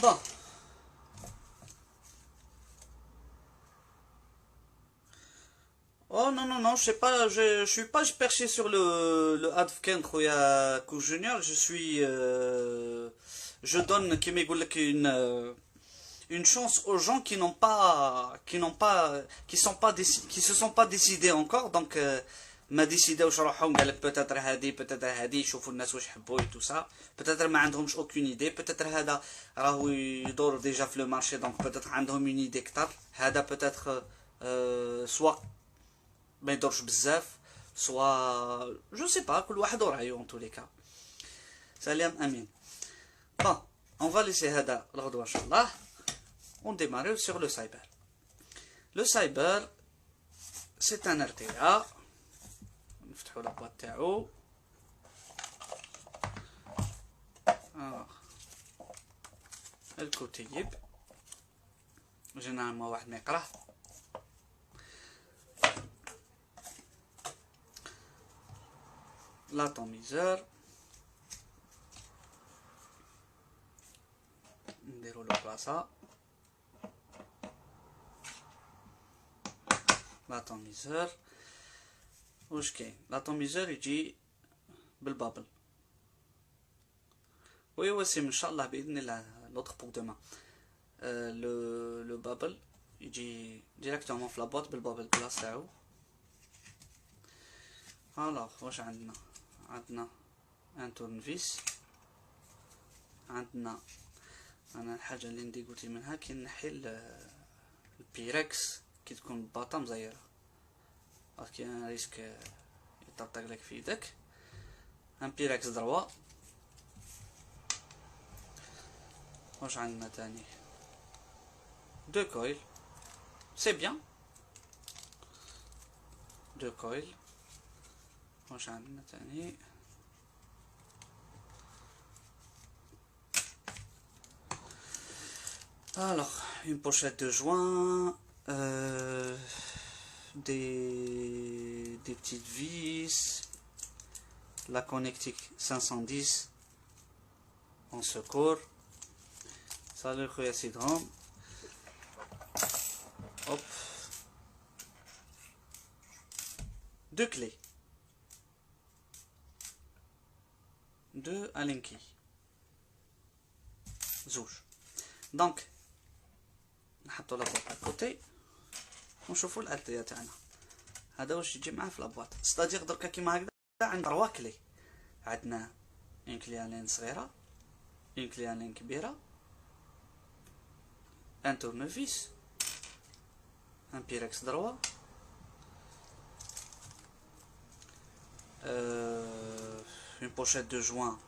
Bon. Oh non, non, non, je sais pas, je suis pas perché sur le Advken Khoya Kou Junior, je donne qui m'égoulle une chance aux gens qui sont pas qui se sont pas décidés encore, donc ما décidé واش راحهم قال لك peut-être هادي peut-être هادي يشوفوا الناس واش يحبوا et tout ça peut-être ما عندهمش aucune idée peut-être هذا راهو يدور déjà في le marché donc peut-être عندهم une idée كتر هذا peut-être soit ما يدورش بزاف soit je sais pas كل واحد ورأيه en tous les cas سلام امين bon on va laisser هذا الغدوة ان شاء الله on démarre sur le cyber. Le cyber, c'est un RTA. نفتحوا la boîte تاعو. Alors, الكتيب. généralement واحد ما يقراه. L'atomiseur. نديرو له بلاصة. l'atomiseur واش كاين l'atomiseur يجي بالبابل وي وسيم ان شاء الله باذن الله لوطخ بوك دوما لو بابل يجي ديريكتومون في لابوط بالبابل بلاص تاعو الوغ واش عندنا ان تورنفيس عندنا انا الحاجه اللي ندي قلتي منها كي نحي البيركس كي تكون الباطا مزيره كاين ريسك يطرطق لك في يدك ان بيركس دروا واش عندنا تاني دو كويل سي بيان دو كويل واش عندنا تاني alors une pochette de joint des petites vis, la connectique 510 en secours, ça le réaccident, hop, deux clés, deux Allen key, zouj. Donc نحطو لابواط على الكوتي ونشوفو الادويه تاعنا هذا واش يجي معاه في لابواط ستادير دركا كيما هكذا عندنا 3 كلي عندنا اون كلي الين صغيره اون كلي الين كبيره ان تورنفيس ان بيركس دروا une pochette de joint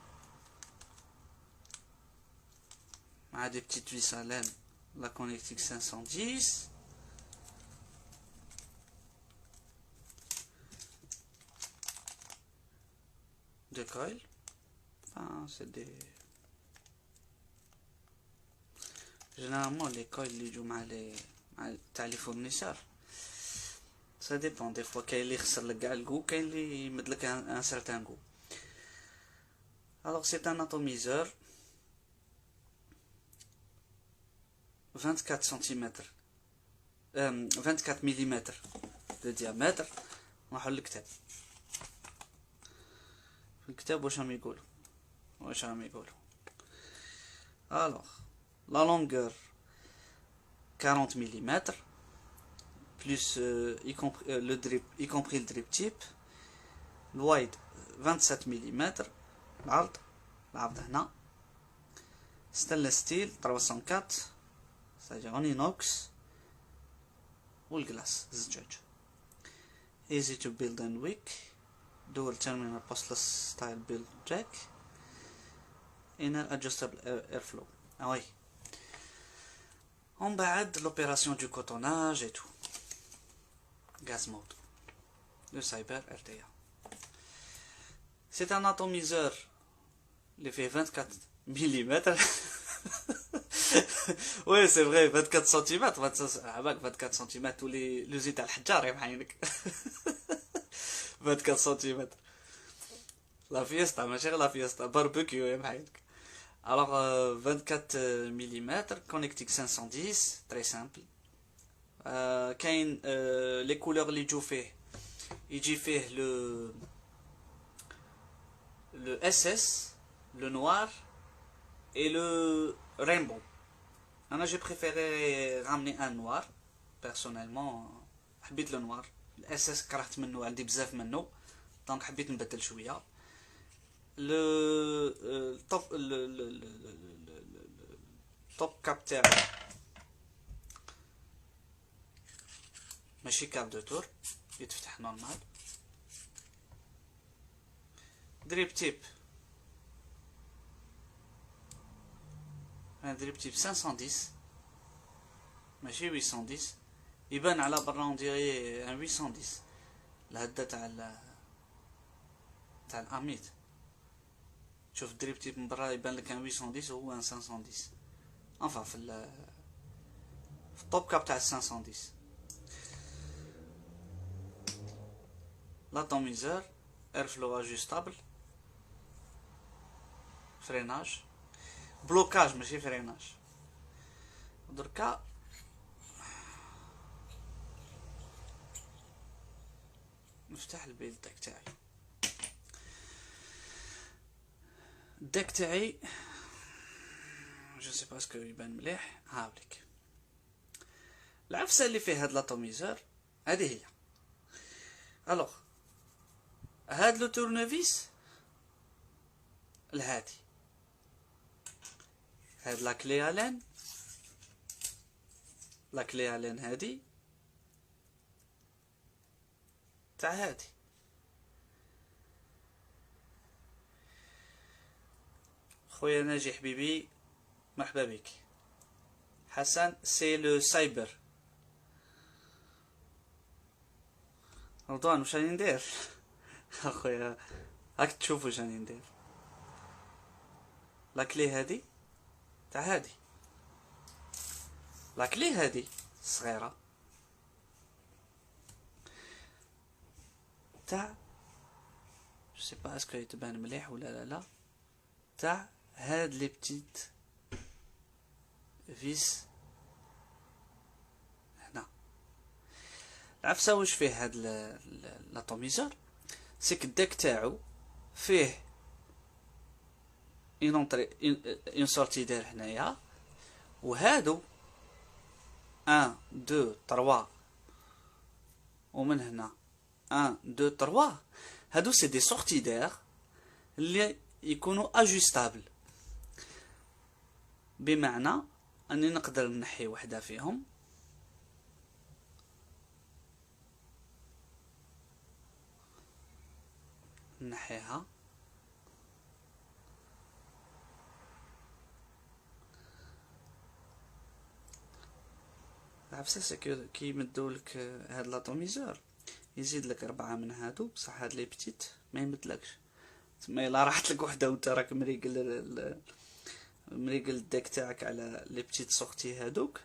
مع des petites vis à laine la connectique 510 de coil enfin c'est des généralement les coils اللي يجوا مع تاع لي فورنيسور ça dépend des fois كاين اللي يخسر لك كاع الكو كاين اللي يمد لك un certain goût alors c'est un atomiseur 24 cm 24 mm de diamètre نروحو للكتاب في الكتاب واش راهم يقولوا alors la longueur 40 mm plus y compris le drip type le wide 27 mm العرض هنا stainless steel 304 c'est-à-dire en inox والجلاس الزجاج easy to build and wick dual terminal postless style build jack inner adjustable airflow ah oui on بعد l'opération du cotonnage et tout gas mode le cyber RTA c'est un atomiseur il fait 24 mm oui c'est vrai 24 cm 24 cm tous les زيت على الحجار يا محينك 24 cm لا فيستا ماشي غير لا فيستا باربيكيو يا محينك Alors 24 mm connectique 510 très simple. كاين les couleurs اللي يجوا فيه يجي فيه le SS, le noir et le rainbow. J'ai préféré ramener un noir personnellement. حبيت le noir. le SS كرهت منه عندي بزاف منه دونك حبيت نبدل شويه. le top cap تاعو ماشي كاب دو تور يتفتح نورمال. دريب تيب دريب تيب 510 ماشي 810 يبان على برا اون ديري ان 810 الهدة تاع الاميد. شوف دريب تيب من برا يبان لك ان 810 وهو ان 510 انفا في الطوب كاب تاع 510. l'atomiseur airflow ajustable freinage blocage ماشي freinage. دركا نفتح البيل داك تاعي. الداك تاعي جو سي با اسكو يبان مليح. هاوليك العفسه اللي فيه هاد لاتوميزور هذه هي. الوغ هاد لو تورنيفيس الهادي هاد لا كلي الين هادي تاع هادي. خويا ناجي حبيبي مرحبا بك. حسن سي لو سايبر. رضوان واش راني ندير؟ اخويا راك تشوف واش راني ندير. لا كلي هادي تاع هادي لا كلي هادي صغيره تاع جو سي با اسكو يتبان مليح ولا لا تاع هاد لي بتيت فيس هنا. العفسه واش فيه هاد لاتوميزور سيك الداك تاعو فيه اون سورتي داير هنايا وهادو 1 2 3 ومن هنا 1 2 3 هادو سي دي سورتي داير اللي يكونوا اجوستابل بمعنى اني نقدر نحي وحده فيهم نحيها العفسه كي يمدولك هاد لاتوميزور يزيد لك 4 من هادو بصح هاد لي بتيت ما يمدلكش تما الا راحت لك وحده وانت راك مريقل الداك تاعك على لي بتيت سورتي هادوك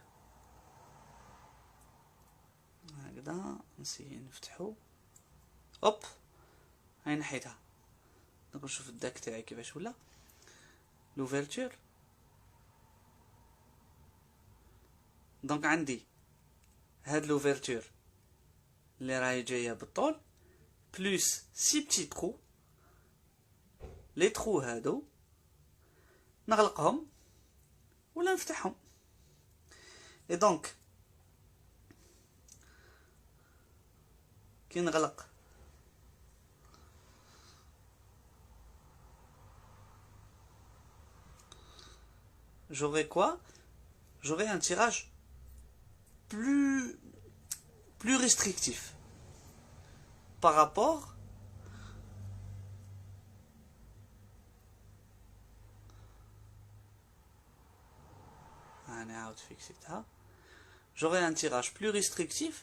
هكذا. نسي نفتحو اوب هاي نحيتها. نقول شوف الداك تاعي كيفاش ولا لوفيرتور. دونك عندي هاد لوفيرتور اللي راهي جايه بالطول بلوس 6 بتي ترو. لي ترو هادو نغلقهم ولا نفتحهم. اي دونك كي نغلق j'aurai quoi? J'aurai un tirage plus restrictif par rapport j'aurai un tirage plus restrictif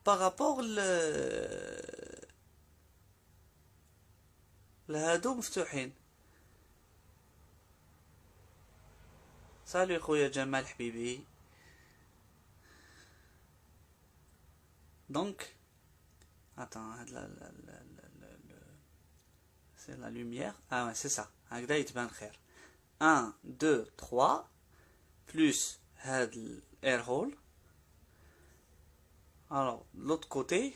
par rapport لهادو مفتوحين. سالي خويا جمال حبيبي. دونك attends c'est la lumière. Ah ouais c'est ça هكذا يتبان خير. 1 1, 2, 3, plus l'air hole. Alors, de l'autre côté,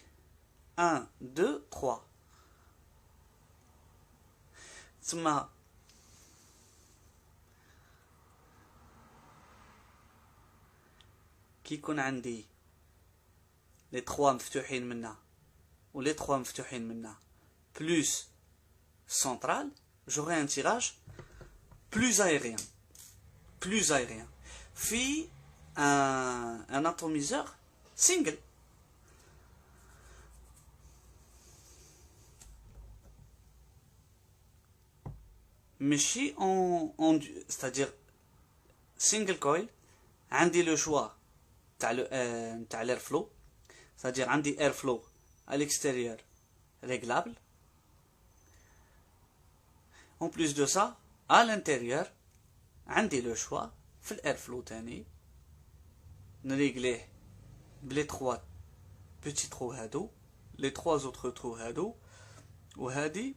1, 2, 3. ثم كي يكون عندي les 3 مفتوحين منا ou les 3 مفتوحين منا plus central, j'aurai un tirage plus aérien. Plus aérien. Puis un atomiseur single. ماشي c'est-à-dire single coil عندي le choix تاع l'air flow, c'est-à-dire عندي air flow à l'extérieur réglable. En plus de ça, à l'intérieur عندي le choix في l'air flow تاني نريغليه بلي 3 petits trous هادو les 3 autres trous هادو وهادي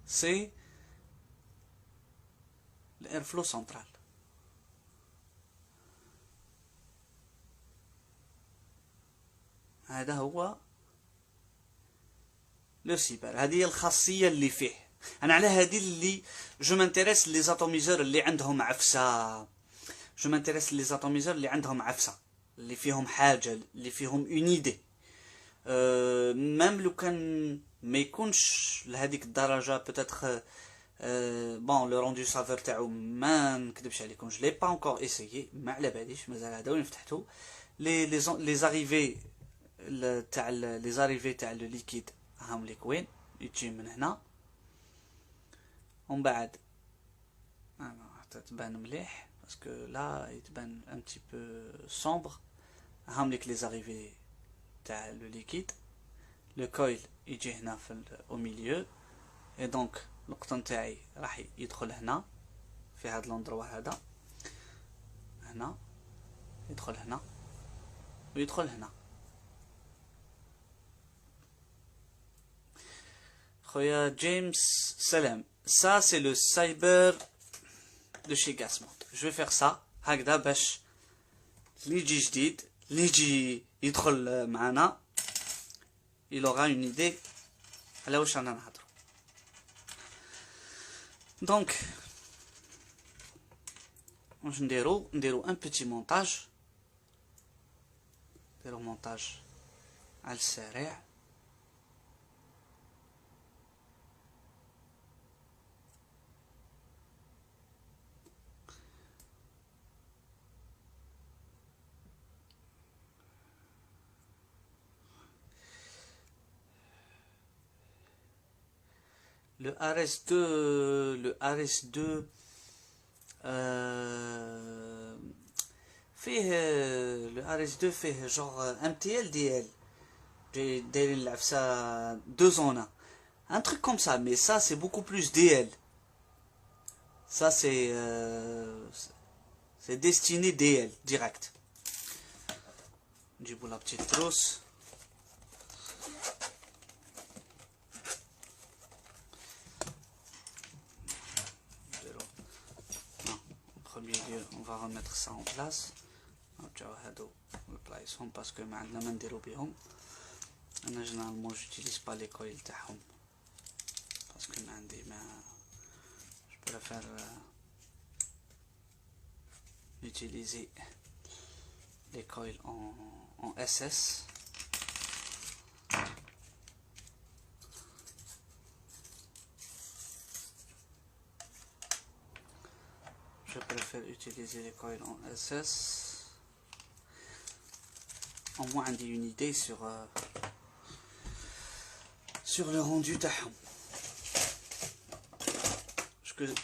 c'est l'air flow central. هذا هو لو سيبر. هذه هي الخاصيه اللي فيه. انا على هذه اللي جو مانتيريس لي زاتوميزور اللي عندهم عفسه. جو مانتيريس لي زاتوميزور اللي عندهم عفسه، اللي فيهم حاجه، اللي فيهم اون ايدي. ميم لو كان ما يكونش لهذيك الدرجه بوتيتر بون لو روندو سافور تاعو ما نكذبش عليكم جو لي با انكور اسيي، ما على باليش مازال هذا وين فتحتو لي زاريفي تاع لي زاريفي تاع لو ليكيد هاهم ليك وين يجي من هنا ومن بعد حتى تبان مليح باسكو لا يتبان ان تي بو سومبر. هاهم ليك لي زاريفي تاع لو ليكيد. لو كويل يجي هنا في او ميليو اي دونك القطن تاعي راح يدخل هنا في هذا لوندروا هذا، هنا يدخل هنا ويدخل هنا. خويا جيمس سلام. Ça c'est le cyber de chez Gasmont. Je vais faire ça هكذا باش اللي يجي جديد اللي يجي يدخل معنا il aura une idée على واش رانا نهضروا. دونك واش نديرو ان بيتي مونتاج، نديرو مونتاج على السريع. Le RS2 فيه le RS2 فيه genre MTL DL دايرين العفسه 2 en 1 un truc comme ça, mais ça c'est beaucoup plus DL. Ça c'est destiné DL direct. نجيبو la petite trousse. On va remettre ça en place. نرجعو هادو نبلايصهم باسكو ما عندنا ما نديرو بيهم. انا جينيرالمون جوتيليز با لي كويل تاعهم باسكو ما عندي ما جو بريفير utiliser les coils en SS. Je préfère utiliser les coils en SS. Au moins on a une idée sur le rendu تاعهم.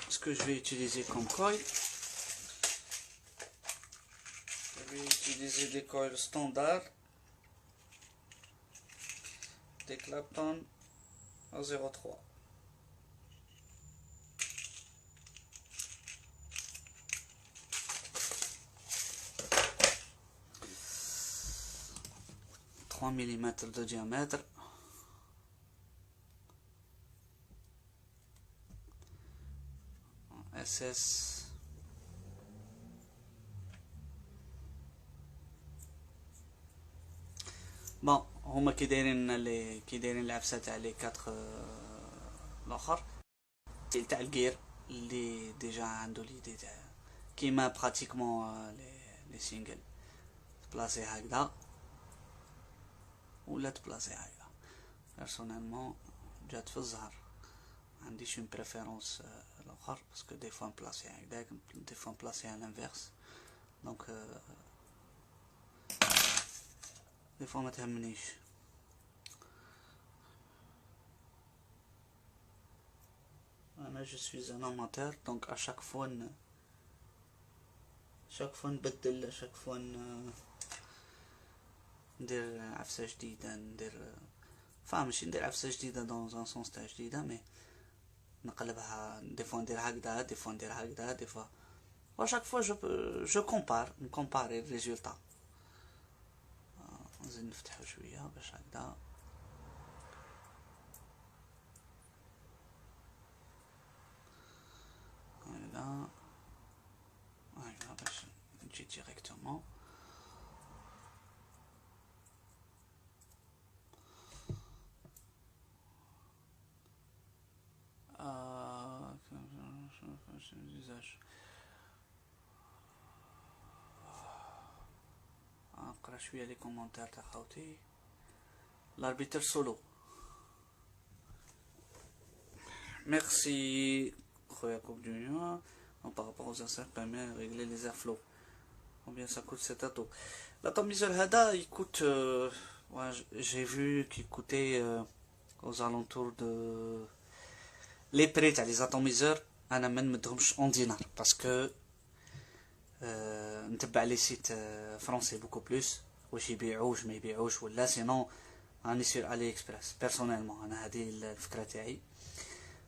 Ce que je vais utiliser comme coil, je vais utiliser des coils standards, des Clapton à 0,3. mm de diamètre. access. بون هما كي دايرين العفسه تاع لي 4 الاخر تاع الجير اللي ديجا عنده ليدي تاع كيما براتيكمون لي سينجل تبلاصي هكذا ولا تبلاصي هكذا. بيرسونيلمون جات في الزهر عنديش اون بريفيرونس الاخر باسكو دي فوا نبلاصي هكذاك دي فوا نبلاصي على الانفيرس دونك دي فوا ما تهمنيش. انا جو سوي ان اماتور دونك اشاك فوا نبدل اشاك فوا ندير عفسه جديده ندير ماشي ندير عفسه جديده دون ان سونس تاع جديده مي نقلبها دي فوا ندير هكذا دي فوا ندير هكذا دي فوا واشاك فوا جو نكومباري الريزولطا. نزيد نفتحو شويه باش هكذا هكذا باش نجي ديريكتومون. نقرا شويه لي كومونتير تاع خوتي. l'arbiter solo. Merci Khoya Coupe du Monde. Par rapport aux inserts permet de régler les airflows. Combien ça coûte cet ato? L'atomiseur Hada il coûte j'ai vu qu'il coûtait aux alentours de les prix les atomiseurs انا ما نمدهمش en dinar parce que نتبع لي سيت فرونسي بوكو بلوس واش يبيعوش ما يبيعوش ولا سينو راني سير علي اكسبريس بيرسونيلمون انا هذه الفكره تاعي.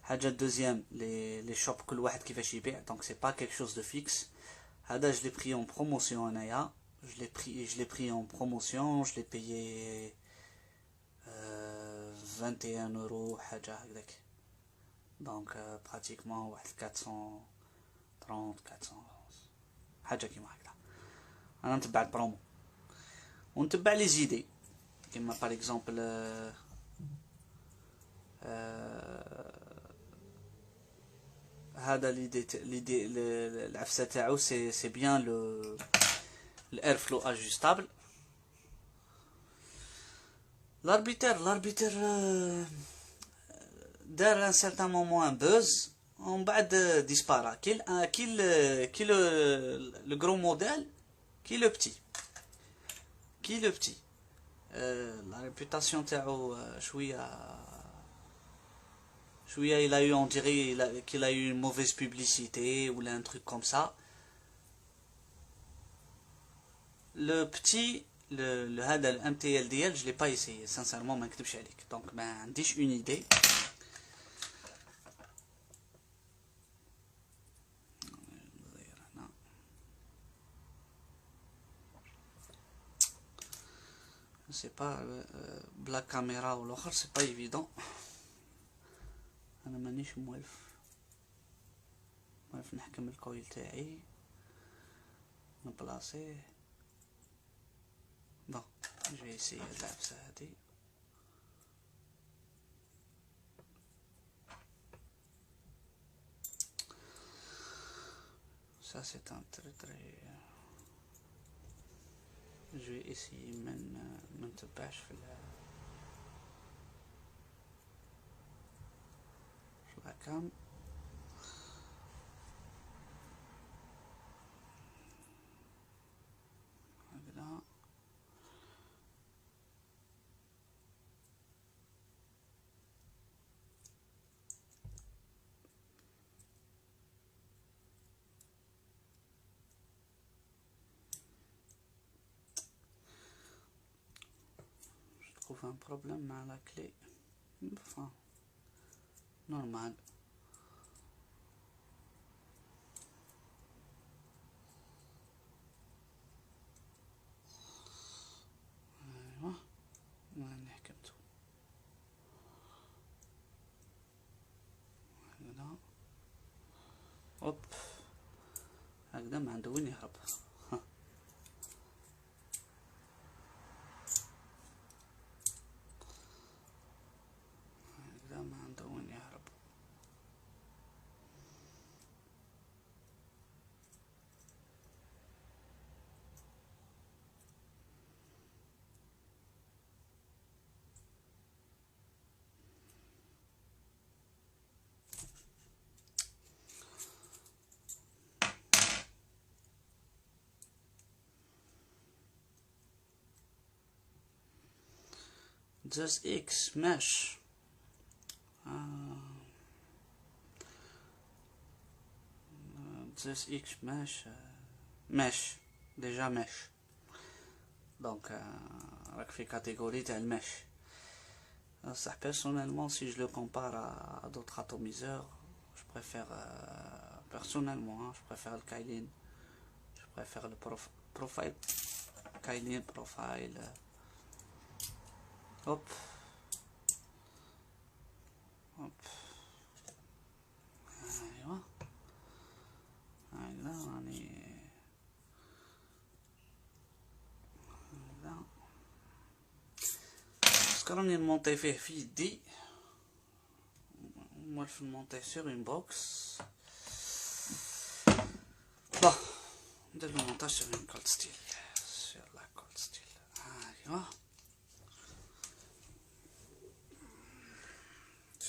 حاجه دوزيام لي شوب كل واحد كيفاش يبيع دونك سي با كيك شوز دو فيكس. هذا je l'ai pris en promotion انايا je l'ai pris en promotion je l'ai payé 21 euro حاجه هكذاك دونك براتيكمون واحد 430 400 حاجه كيما هكذا. انا نتبع البرومو ونتبع لي زيدي كيما باغ اكزومبل هذا ليدي العفسه تاعو سي بيان لو الاير فلو اجوستابل. l'arbiter دار ان سيرتان مومون ان بوز ومن بعد ديسبارا كي لو غرو موديل كي لو بتي لا ريبوتاسيون تاعو شويه il a eu on dirait qu'il a eu une mauvaise publicité ou un truc comme ça. Le petit le هذا le MTL ديال je l'ai pas essayé sincèrement ما نكذبش عليك donc ما عنديش une idée. c'est pas بلا كاميرا والاخر c'est pas évident. انا مانيش موالف نحكم الكويل تاعي نبلاصيه بون جو اسيي العبسه هادي ça c'est un très je vais essayer ما نتبعش في la cam. هكذا je trouve un problème مع la clé enfin normal. ايوا ما حكمتو هكذا هوب هكذا ما عنده وين يهرب. هكذا ما عنده وين يهرب. Just X mesh. Just X mesh. Mesh. Déjà mesh. Donc, راك في catégorie تاع المش. Ça, personnellement, si je le compare à d'autres atomiseurs, je préfère personnellement, hein, je préfère le Kailin, je préfère le profile Kailin profile. Hop hop ايوا هكذا راني هكذا باسكو راني نمونطي فيه في يدي موالف نمونطيه سور اون بوكس. بون ندير لو مونتاج سور اون كولد ستيل سور لا كولد ستيل. ايوا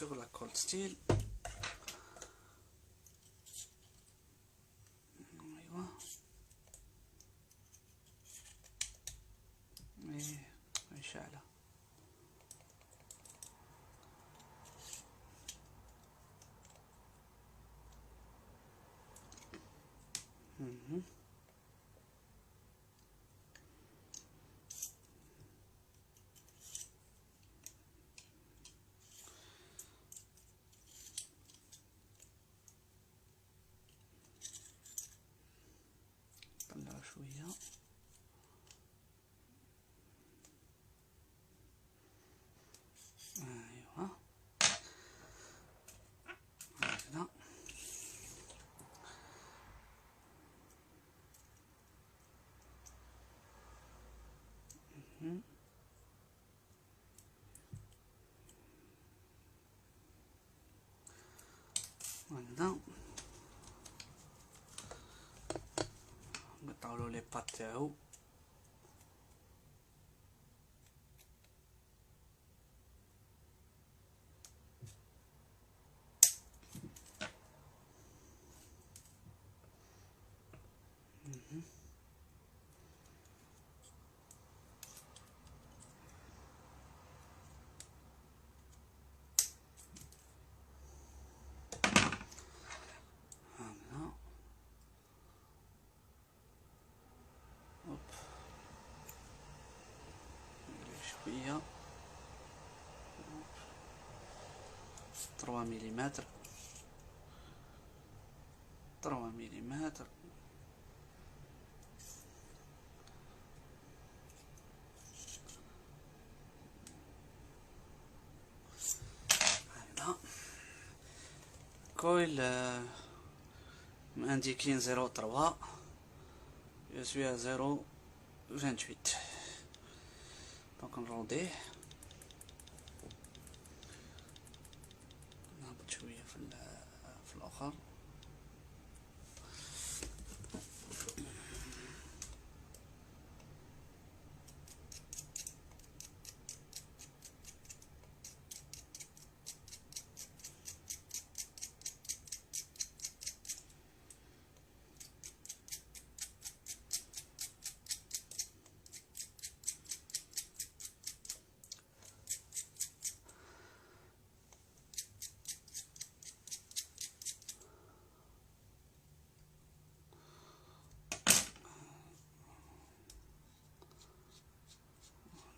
sur la cold steel. ايوا ايه شعله. طلع شويه. ايوا هكذا. هكذا نقطعولو لي بات تاعو. شوية 3 مليمتر 3 مليمتر. هكذا كويل مانديكين 0.3 je suis à 0.28. دونك نروديه نهبط شويه في الاخر.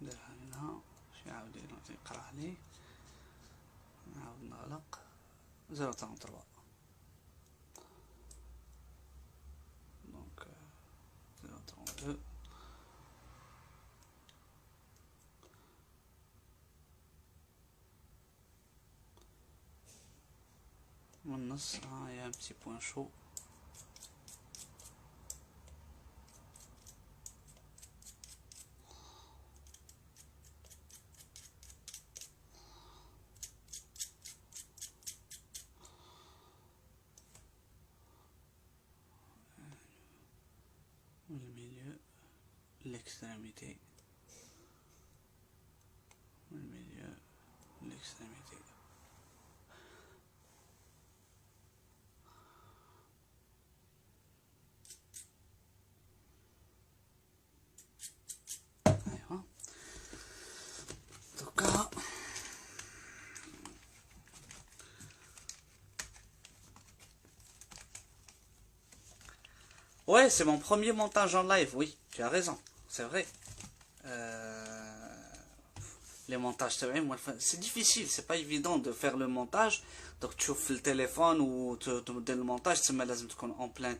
نديرها هنا شي عاود يقرا عليه. نعاود نغلق 0.3 دونك 0.2 من النص. ها هي بتي بوان شو l'extrémité, le milieu, l'extrémité. أيوة. دوكا ouais, c'est mon premier montage en live, oui, tu as raison, c'est vrai. Les montages, c'est difficile, c'est pas évident de faire le montage. Donc tu ouvres le téléphone ou tu le montage, tu en plein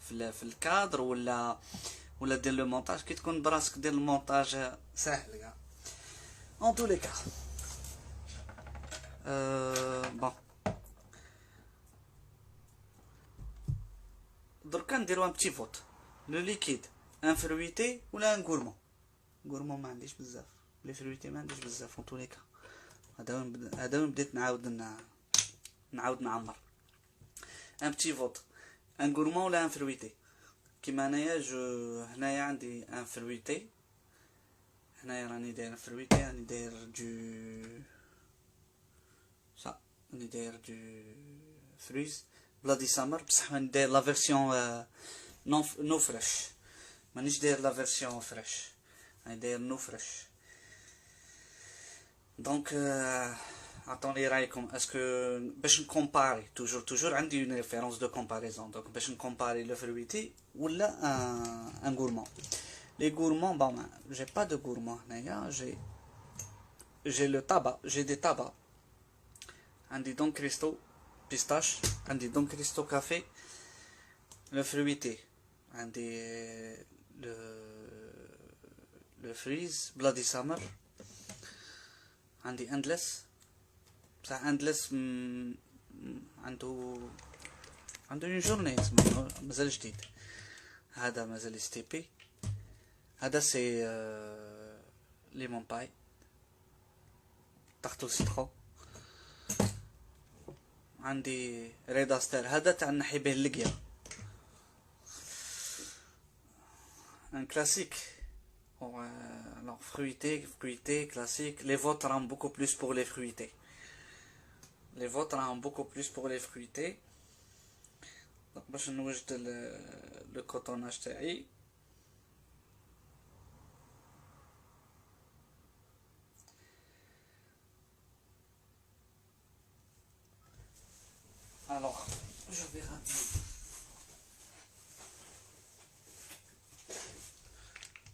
في الكادر ولا دير le montage كي تكون براسك دير المونتاج سهل كاع. En tous les cas. Bon. دركا نديرو ان بتي فوت. لو ليكيد ان فرويتي ولا ان غورمون. غورمون ما عنديش بزاف. لي فرويتي ما عنديش بزاف en tous les cas. هذا وين بديت نعاود نعمر. ان بتي فوت. ان غورمون ولا ان فرويتي. كيما انايا هنايا عندي ان فرويتي. هنايا راني داير فرويتي، راني داير راني داير فرويز بلادي سامر، بصح راني داير لا فيرسيون نو فريش، مانيش داير لا فيرسيون فريش، راني داير نو فريش. دونك عطوني رايكم اسكو باش نكومباري توجور عندي اون ريفيرونس دو كومباريزون. دونك باش نكومباري لو فرويتي ولا ان غورمون. Les gourmands, bon, j'ai pas de gourmands, j'ai le tabac, j'ai des tabacs. Un dit donc Cristo pistache, un dit donc Cristo café, le fruité, un dit le freeze, Bloody Summer, un dit Endless, ça Endless, عنده une journée, مازال جديد. هذا مازال ستيبي. هذا سي ليمون باي تحته سيترون. عندي ريدا ستار، هذا تاع نحي به اللقيا، ان كلاسيك. alors fruité classique. Les vôtres ont beaucoup plus pour les fruités. Les vôtres ont beaucoup plus pour les fruités. donc باش نوجد le cotonnage تاعي. Alors, je vais ramener.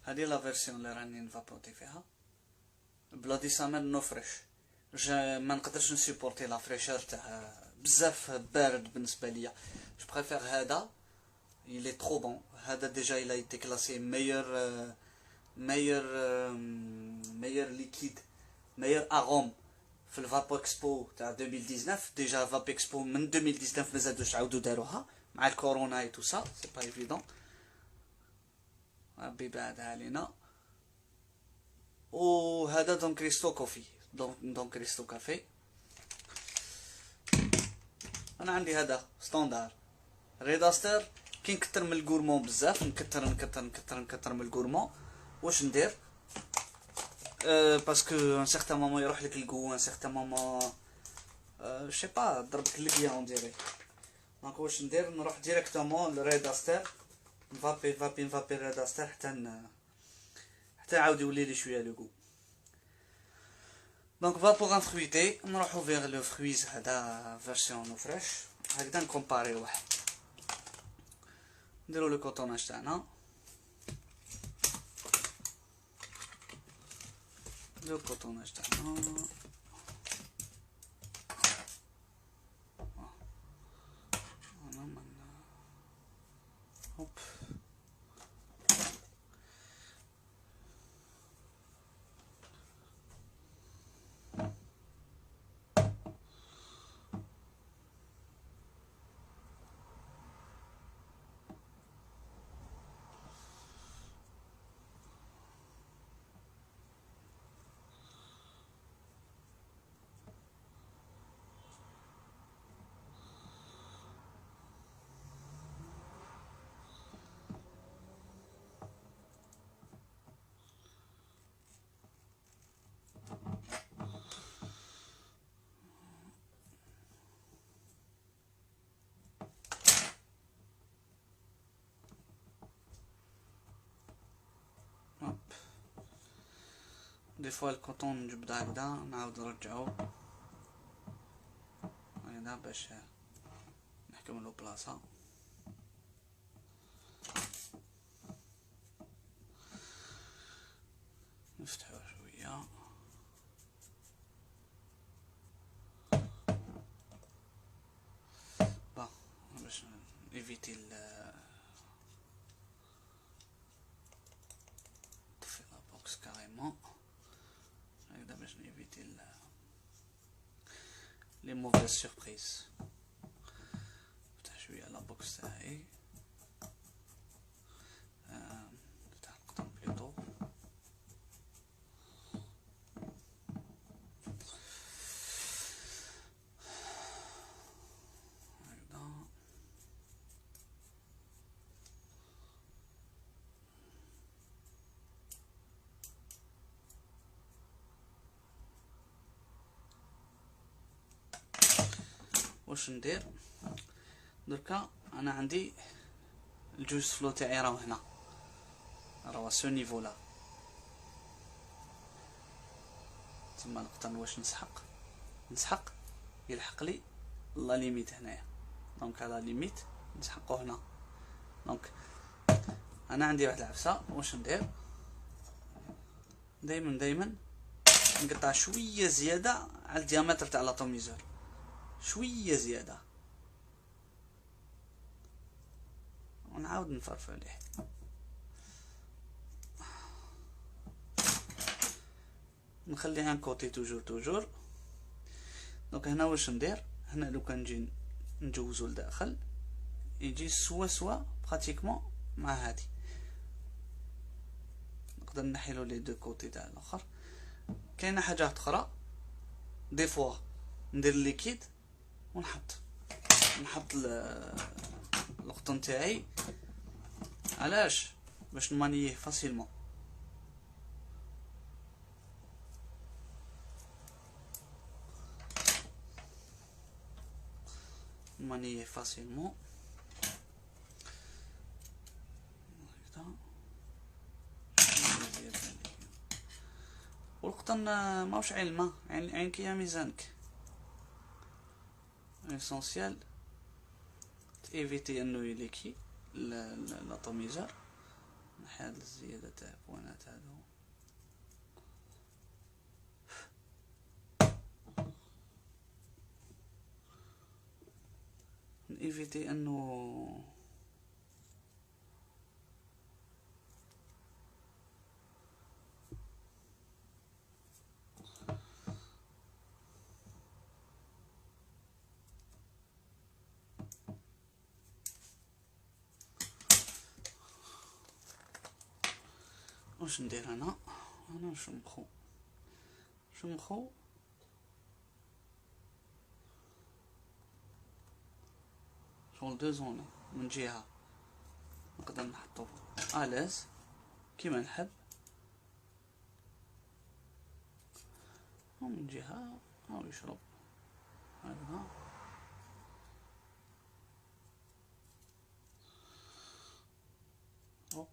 هذه لا فيرسيون اللي راني نفابوتي فيها. بلادي سامر نو فريش. ما نقدرش نسيبورتي لا فريشور تاع بزاف بارد بالنسبه ليا. جو بريفير هذا، il est trop bon. هذا ديجا il a été classé meilleur liquide, meilleur arôme في الفابو اكسبو تاع 2019. ديجا فاب اكسبو من 2019 ما زادوش عاودوا داروها مع الكورونا اي تو سا، سي با ايفيدون، ربي بعدها علينا. وهذا دون كريستو كوفي، دون كريستو كافي. انا عندي هذا ستاندار ريداستر. كي نكتر من الكورمون بزاف، نكتر من الكورمون، واش ندير؟ باسكو ان سيغتان مومون يروح لك الكو، ان سيغتان مومون شي با ضربك اللقيا اون ديري. دونك واش ندير؟ نروح ديريكتومون لريداستر، نفابي ريداستر حتى يعاود يولي لي شويه لو كو. دونك فابور ان فرويتي، نروحو فيغ لو فرويز هذا فيرسيون نو فريش. هكذا نكومباري واحد، نديرو لو كوطوناج تاعنا، le cotonnage تاعنا. هوب دي فوا الكوطون نجبد هكدا نعاود نرجعو هنا باش نحكم له بلاصه. نفتحو شويه با باش ايفيتي نطفي لا بوكس كاريمون هكذا باش نيفيتي لي موفيز سوربريز. نفتح شويه لا بوكس تاعي نفتح القطن بليطو هكذا. واش ندير دركا؟ انا عندي الجوز فلو تاعي راهو هنا، راهو سو نيفو لا. تما القطن واش نسحق يلحق لي لا ليميت هنايا، دونك هذا ليميت نسحقو هنا. دونك انا عندي واحد العفسه، واش ندير؟ دايما نقطع شويه زياده على الديامتر تاع لاطوميزور، شويه زياده ونعاود نفرفع عليه. نخلي ان كوتي توجور. دونك هنا واش ندير؟ هنا لو كان نجي نجوزو لداخل يجي سوا براتيكمون مع هادي، نقدر نحيلو لي دو كوتي تاع الاخر. كاينه حاجات اخرى دي فوا ندير الليكيد ونحط القطن تاعي، علاش؟ باش نمانيه فاسيلمون. نمانيه فاسيلمون والقطن ماوش علمه، عينك يا ميزانك. اسونسيال تيفيتي انه يليكي لاطوميزور. نحي هاد الزياده تاع بوانات هادو، نيفيتي انه واش ندير انا نشمخو شغل دو زون. من جهه نقدر نحطو الاز كيما نحب، ومن جهه هاو يشرب هكذا. هوب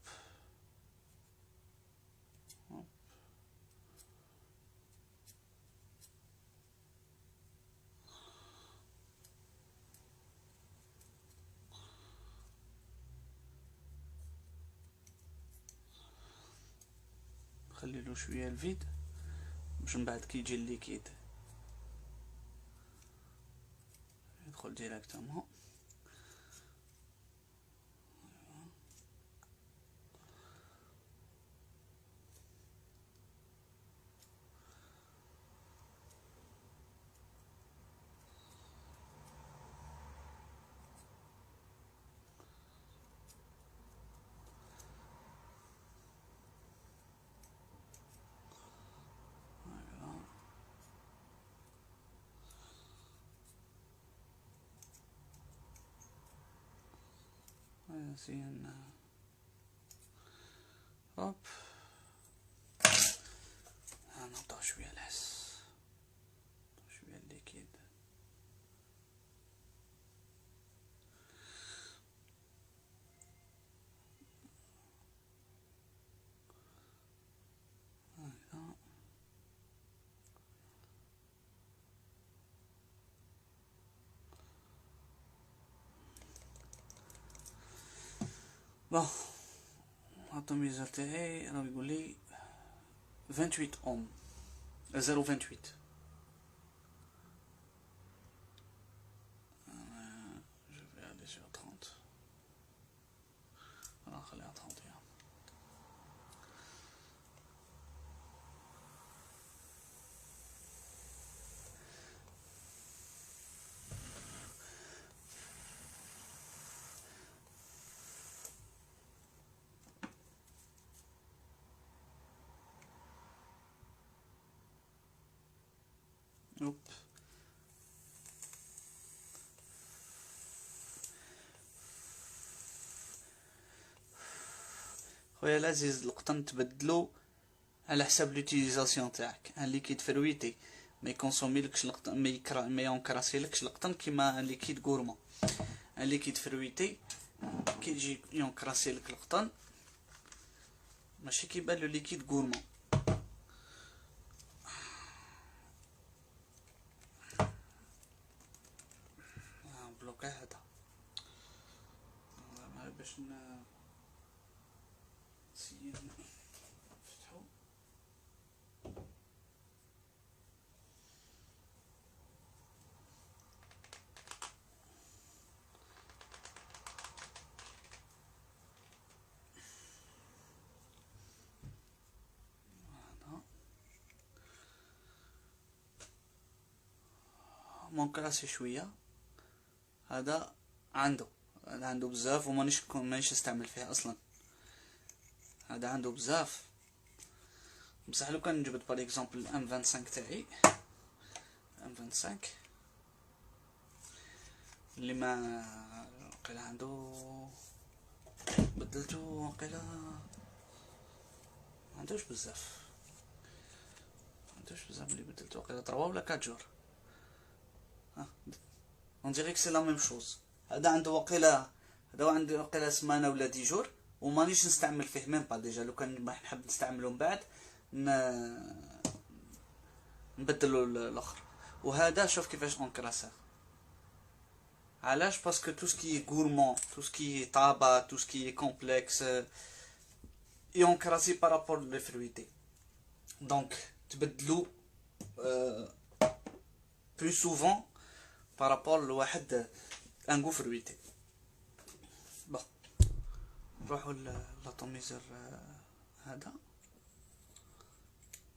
نخلي له شويه الفيد باش من بعد كي يجي الليكيد يدخل ديريكتومون. زين هوب نعطيو شويه الحس، شويه الليكيد. هكذا بون اتوميزر تاعي راه يقول لي 28 اوم 0.28. je vais aller sur 30. alors خليها 31. Hop. خويا العزيز القطن تبدلو على حساب لوتيليزاسيون تاعك. ان ليكيد فرويتي ما يكونسوميلكش القطن، ما ينكراسيلكش القطن كيما ان ليكيد غورمون. ان ليكيد فرويتي كي يجي ينكراسيلك القطن ماشي كيبان لو ليكيد غورمون. بلوكا هذا باش نسيي نفتحو. مونكراسي شويه. هذا عنده بزاف ومانيش نستعمل فيه اصلا. هذا عنده بزاف بصح لو كان نجبد بار اكزومبل ام 25 تاعي ام 25 اللي ما وقيلا عنده بدلته وقيلا ما عندوش بزاف اللي بدلته وقيلا 3 ولا 4 جور. on dirait que c'est la même chose. هذا عنده وقيلا سمانه ولا 10 جور ومانيش نستعمل فيه ميم با ديجا. لو كان نحب نستعمله من بعد نبدلو الاخر. وهذا شوف كيفاش اونكراسا. علاش؟ باسكو تو سكي غورمون تو سكي طابا تو سكي كومبلكس يونكراسي بارابور لي فرويتي. دونك تبدلو بلو سوفون بارابور لواحد انغو فرويتي. بون نروحو لاتوميزر هذا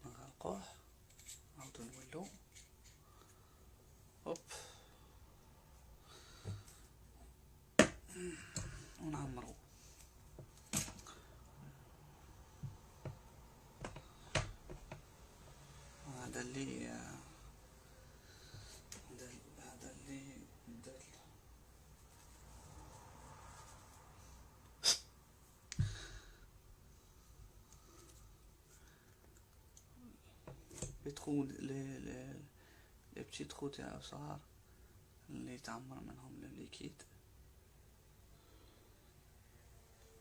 نغلقوه نعاودو نولو. هوب ونعمرو. هذا اللي ندير لي ترو لي بتي ترو تاع صغار اللي تعمر منهم الليكيد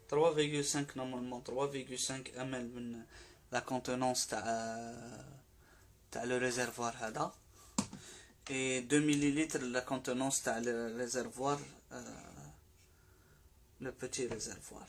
3.5 نورمالمون 3.5 امل من لا كونتونونس تاع لو ريزيرفوار هذا اي 2 مليلتر لا كونتونونس تاع لو ريزيرفوار لو بيتي ريزيرفوار.